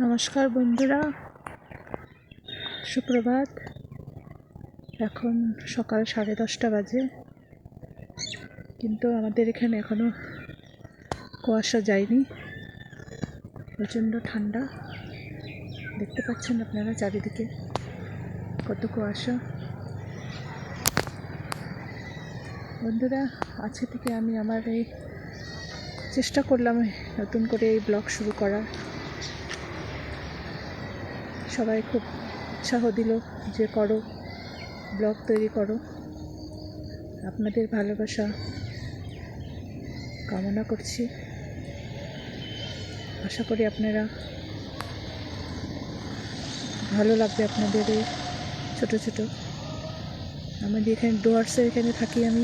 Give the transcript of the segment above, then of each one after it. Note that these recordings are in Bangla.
নমস্কার বন্ধুরা, সুপ্রভাত। এখন সকাল 10:30 বাজে, কিন্তু আমাদের এখানে এখনো কুয়াশা যায়নি। প্রচণ্ড ঠান্ডা, দেখতে পাচ্ছেন আপনারা চারিদিকে কত কুয়াশা। বন্ধুরা, আজকে থেকে আমি আমার এই চেষ্টা করলাম নতুন করে এই ব্লগ শুরু করার। সবাই খুব উৎসাহ দিল যে করো, ব্লগ তৈরি করো। আপনাদের ভালোবাসা কামনা করছি। আশা করি আপনারা ভালো লাগবে আপনাদের এই ছোটো ছোটো। আমাদের এখানে ডুয়ার্সের এখানে থাকি আমি।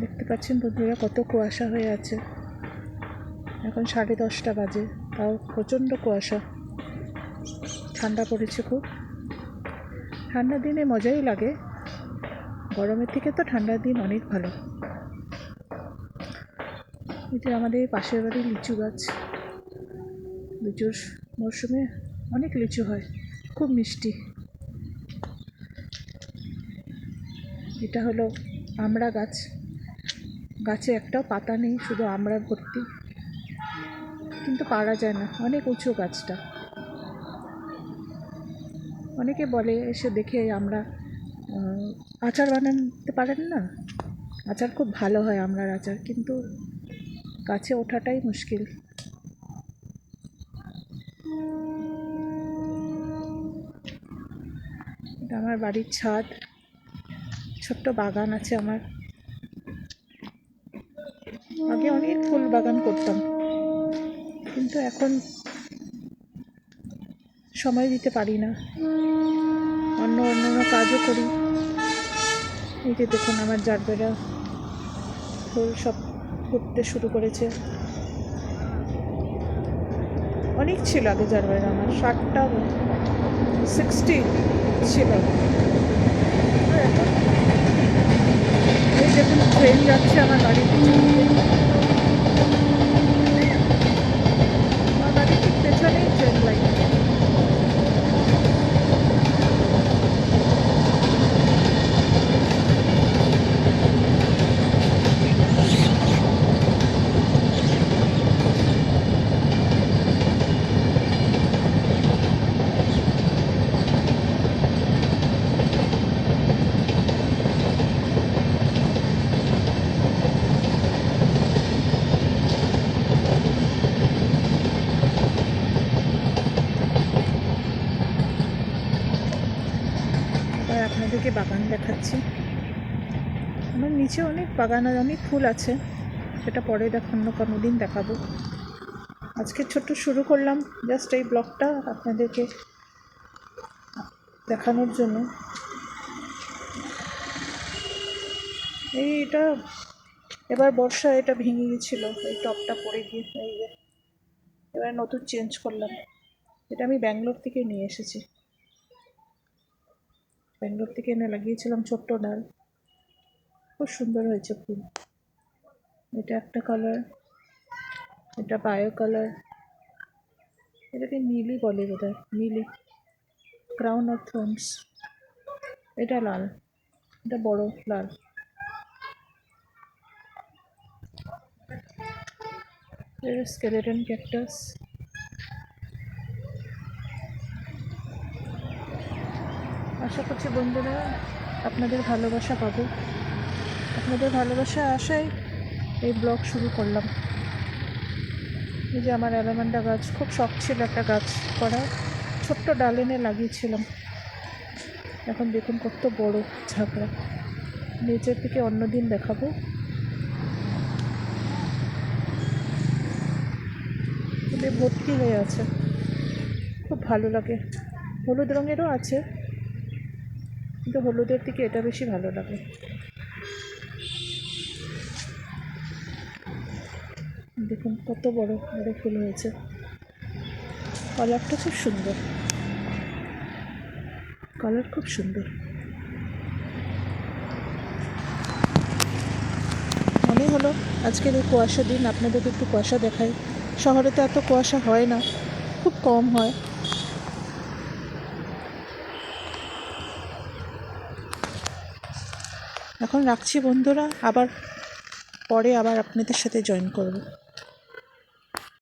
দেখতে পাচ্ছেন বন্ধুরা কত কুয়াশা হয়ে আছে। এখন 10:30 বাজে, তাও প্রচণ্ড কুয়াশা। ঠান্ডা পড়েছে খুব। ঠান্ডা দিনে মজাই লাগে, গরমের থেকে তো ঠান্ডার দিন অনেক ভালো। এটা আমাদের পাশের বাড়ির লিচু গাছ। লিচুর মরশুমে অনেক লিচু হয়, খুব মিষ্টি। এটা হলো আমড়া গাছ। গাছে একটাও পাতা নেই, শুধু আমড়া ভর্তি, কিন্তু পারা যায় না, অনেক উঁচু গাছটা। অনেকে বলে এসে দেখে আমরা আচার বানাতে পারেন না। আচার খুব ভালো হয় আমড়ার আচার, কিন্তু গাছে ওঠাটাই মুশকিল। এটা আমার বাড়ির ছাদ, ছোট্ট বাগান আছে আমার। আগে অনেক ফুল বাগান করতাম, কিন্তু এখন সময় দিতে পারি না, অন্য কাজও করি। এই যে দেখুন আমার জারবেরা ফুল সব ফুটতে শুরু করেছে। অনেক ছিল আগে জারবেরা, আমার 60 ছিল। এই দেখুন ট্রেন যাচ্ছে আমার বাড়ির পিছন দিয়ে। আমার বাড়ির ঠিক পেছনেই ট্রেন লাইন। এবার আপনাদেরকে বাগান দেখাচ্ছি। আমার নিচে অনেক বাগান আর অনেক ফুল আছে, সেটা পরে অন্য কোনো দিন দেখাবো। আজকে ছোট্ট শুরু করলাম জাস্ট এই ব্লগটা আপনাদেরকে দেখানোর জন্য। এটা এবার বর্ষায় এটা ভেঙে গেছিলো, এই টপটা পড়ে গিয়ে এবার নতুন চেঞ্জ করলাম। এটা আমি ব্যাঙ্গালোর থেকে নিয়ে এসেছি। ব্যাঙ্গালোর থেকে এনে লাগিয়েছিলাম ছোট্ট ডাল, খুব সুন্দর হয়েছে ফুল। এটা একটা কালার, এটা বায়ো কালার, এটাকে নীলই বলে বোধহয়, নীলি, ক্রাউন অফ থর্নস। এটা লাল, এটা বড় লাল। এটা স্কেলেটন ক্যাকটাস। আশা করছি বন্ধুরা আপনাদের ভালোবাসা পাবো। আপনাদের ভালোবাসা আশায় এই ব্লগ শুরু করলাম। এই যে আমার অ্যালামান্ডা গাছ, খুব শখ ছিল একটা গাছ করার, ছোট্ট ডাল এনে লাগিয়েছিলাম। এখন দেখুন কত বড় ঝাঁকড়া। নিচের থেকে অন্যদিন দেখাবো। ফুলে ভর্তি হয়ে আছে, খুব ভালো লাগে। হলুদ রঙেরও আছে, কিন্তু হলুদের থেকে এটা বেশি ভালো লাগে। দেখুন কত বড় বড় ফুল হয়েছে, কালারটা খুব সুন্দর, কালার খুব সুন্দর। জন্যই হলো আজকের এই কুয়াশা দিন আপনাদেরকে একটু কুয়াশা দেখাই। শহরে তো এত কুয়াশা হয় না, খুব কম হয়। এখন রাখছি বন্ধুরা, আবার পরে আপনাদের সাথে জয়েন করব।